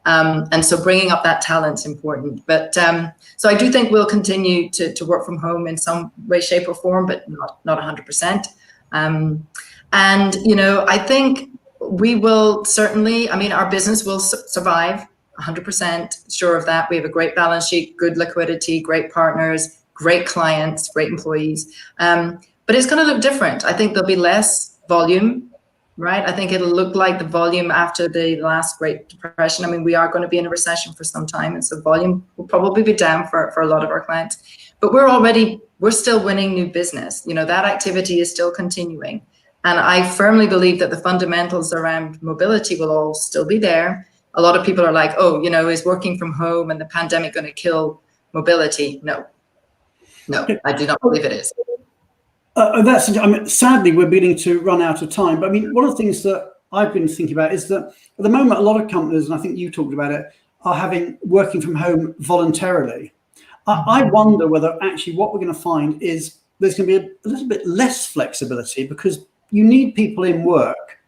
And so bringing up that talent's important. But so I do think we'll continue to work from home in some way, shape, or form, but not 100%. And I think we will certainly, our business will survive, 100% sure of that. We have a great balance sheet, good liquidity, great partners, great clients, great employees. But it's going to look different. I think there'll be less volume, right? I think it'll look like the volume after the last Great Depression. We are going to be in a recession for some time, and so volume will probably be down for a lot of our clients. But we're still winning new business. That activity is still continuing. And I firmly believe that the fundamentals around mobility will all still be there. A lot of people are like, is working from home and the pandemic going to kill mobility? No, I do not believe it is. Sadly, we're beginning to run out of time. But one of the things that I've been thinking about is that at the moment, a lot of companies, and I think you talked about it, are having working from home voluntarily. I wonder whether actually what we're going to find is there's going to be a little bit less flexibility, because you need people in work,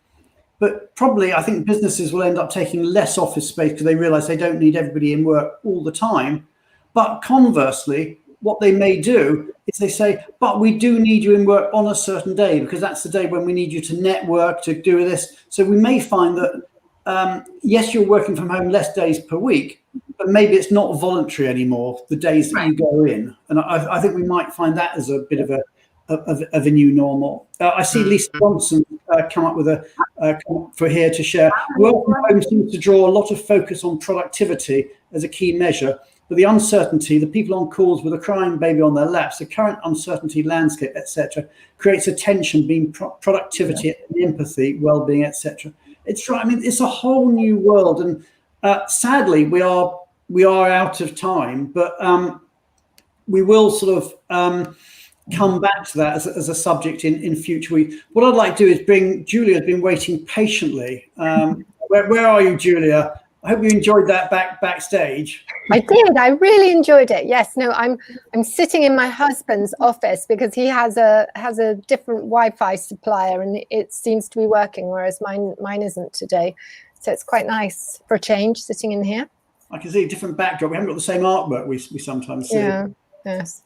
but probably I think businesses will end up taking less office space because they realize they don't need everybody in work all the time. But conversely, what they may do is they say, but we do need you in work on a certain day, because that's the day when we need you to network, to do this. So we may find that, yes, you're working from home less days per week, but maybe it's not voluntary anymore, the days that you go in. And I think we might find that as a bit of a new normal. I see Lisa Johnson come up with for here to share. Work from home seems to draw a lot of focus on productivity as a key measure, but the uncertainty, the people on calls with a crying baby on their laps, the current uncertainty landscape, etc., creates a tension between productivity and empathy, well-being, etc. It's right. It's a whole new world, and sadly, we are out of time, but we will sort of come back to that as a subject in future weeks. What I'd like to do is bring Julia's been waiting patiently. Where are you, Julia? I hope you enjoyed that backstage. I did. I really enjoyed it. Yes. No. I'm sitting in my husband's office because he has a different Wi-Fi supplier, and it seems to be working, whereas mine isn't today. So it's quite nice for a change sitting in here. I can see a different backdrop. We haven't got the same artwork we sometimes see. Yeah. Yes.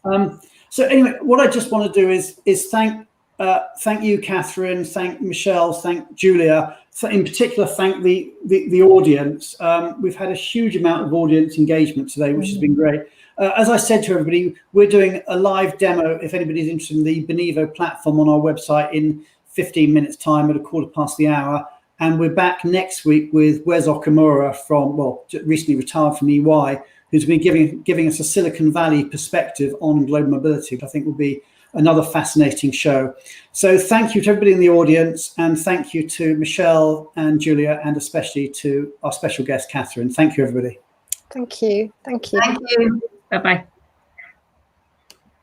So anyway, what I just want to do is thank you, Kathryn, thank Michelle, thank Julia in particular thank the audience. We've had a huge amount of audience engagement today, which has been great. As I said to everybody, we're doing a live demo, if anybody's interested, in the Benevo platform on our website in 15 minutes time at 1:15. And we're back next week with Wes Okamura from, well, recently retired from EY, who's been giving us a Silicon Valley perspective on global mobility, which I think will be another fascinating show. So thank you to everybody in the audience, and thank you to Michelle and Julia, and especially to our special guest, Kathryn. Thank you, everybody. Thank you. Thank you. Thank you. Bye-bye.